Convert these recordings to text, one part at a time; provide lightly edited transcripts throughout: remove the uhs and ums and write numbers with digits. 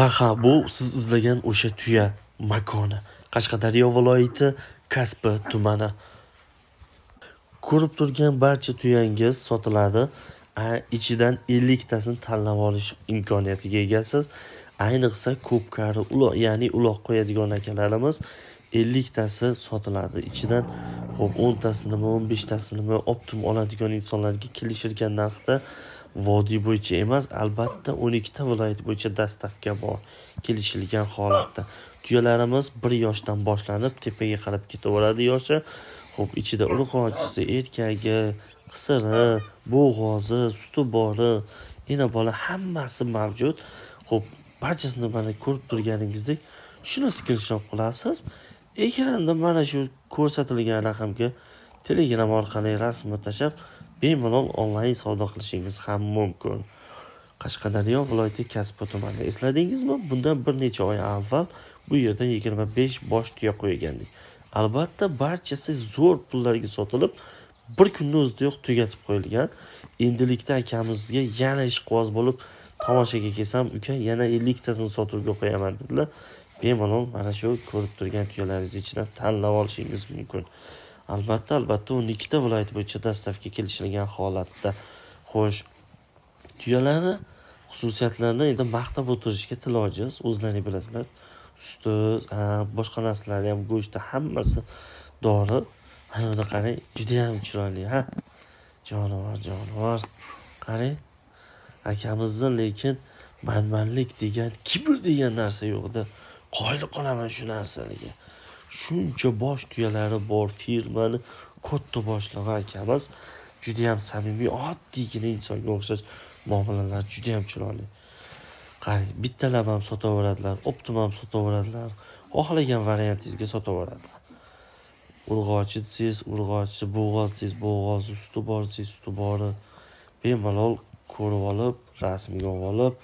Ha, bu siz izlagan o'sha tuya makoni. Qashqadaryo viloyati Kasbi tumani. Ko'rib turgan barcha tuyangiz sotiladi. İchidan 50 tasini tanlab olish imkoniyatiga egasiz. Ayniqsa ko'p qari uloq, ya'ni uloq qo'yadigan akalarimiz 50 tasi sotiladi. Ichidan hop 10 tasinimi, 15 tasinimi optim oladigan insonlarga kelishilgan narxda vodiy bo'yicha emas, albatta 12 ta viloyat bo'yicha dastavka bor. Kelishilgan holatda tuyalarimiz 1 yoshdan boshlanib tepaga qarab ketaveradi yoshi. Hop ichida urg'ochisi, erkagi, qisiri, bo'g'ozi, suti bori, ena bola hammasi mavjud. Hop barchasini mana ko'rib turganingizdek shuni screenshot qilasiz. Ekranda mana shu ko'rsatilgan raqamga Telegram orqali rasmni tashab bemalol onlayn savdo qilishingiz ham mumkin. Qashqadaryo viloyati Kasbi tumanida esladingizmi? Bundan bir necha oy avval bu yerda 25 bosh tuya qo'ygandik. Albatta barchasi zo'r pullarga sotilib, bir kunning o'zidayoq tugatib qo'yilgan. Endilikda akamizga yana ishqiboz bo'lib tomoshaga kelsam, uka yana 50 tasini sotuvga qo'yaman dedilar. Bemalol mana shu ko'rib turgan tuyalaringiz ichidan tanlab olishingiz mumkin. Albatta 12 ta viloyat bo'yicha dastavka kelishilgan holatda. Xo'sh, tuyalarni xususiyatlarini endi maqtab o'tirishga tilojiz, o'zlaringiz bilasizlar. Suti, boshqa narsalari ham, go'shti hammasi dori. Mana buni qarang, juda ham chiroyli, ha. Jonivor. Qarang. Akamizni lekin manmanlik degan, kibr degan narsa yo'qda. Qoyil qolaman shu narsalarga. Shuncha bosh tuyalari bor firmani katta boshlig'i akamiz juda ham samimiy, oddiygina insonga o'xshash muomalalar juda ham chiroyli. Qarang, bittalab ham sotaveradilar, optim ham sotaveradilar, xohlagan variantingizga sotaveradilar. Urg'ochi desangiz, urg'ochi, bo'g'oz desangiz, bo'g'ozi, suti bor desangiz, suti bori. Bemalol ko'rib olib, rasmiga olib,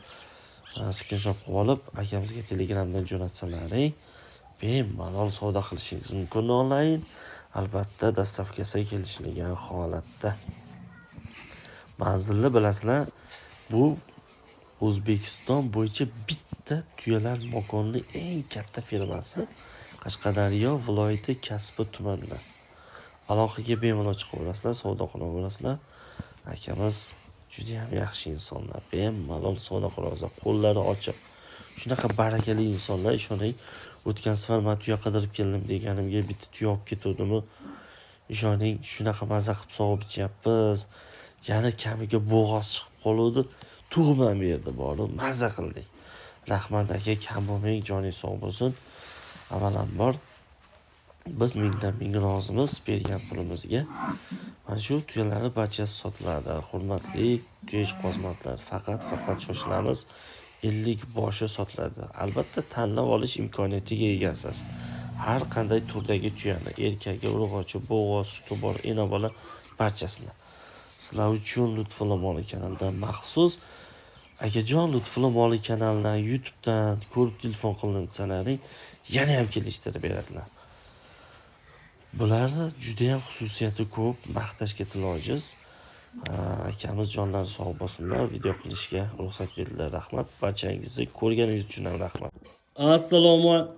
screenshot qilib olib, akamizga Telegramdan jo'natsalaring, bemalol savdo qilishingiz mumkin onlayn. Albatta dastavkasi kelishilgan holatda. Manzilni bilasizlar, bu O'zbekiston bo'yicha bitta tuyalar makonining eng katta firmasi Qashqadaryo viloyati Kasbi tumanida. Aloqaga bemalol chiqaverasizlar, savdo qilaverasizlar. Akamiz juda ham yaxshi insonlar. Bemalol savdo qilaverasizlar, qo'llari ochiq. Shunaqa barakali insonlar, ishoning. O'tgan safar men tuya qidirib keldim deganimga bitta tuya olib ketuvdimi? Ishoning, shunaqa maza qilib sog'ib ichyapmiz. Yana kamiga bo'g'oz chiqib qoluvdi. Tug'man bu yerda borib maza qildik. Rahmat aka, kam bo'lmang, joningiz sog' bo'lsin. Avvalambor biz mingdan ming rozimiz bergan pulimizga. Mana shu tuyalarni barchasi sotiladi. Hurmatli tuya ishqibozlar, faqat shoshilamiz. 50 boshi sotiladi. Albatta tanlab olish imkoniyatiga egasiz. Har qanday turdagi tuyani, erkagi, urg'ochi, bo'g'oz, suti bor, ena bola barchasini. Sizlar uchun Lutfulla Moli kanalidan maxsus akajon Lutfulla Moli kanalidan YouTubedan ko'rib telefon qilinsanlaring yana ham kelishtirib beradilar. Bularni juda ham xususiyati ko'p, maqtashga tilojiz. Akamiz jonlari sog' bo'lsinlar, video qilishga ruxsat berdilar. Rahmat. Barchangizni ko'rganingiz uchun ham rahmat. Assalomu alaykum.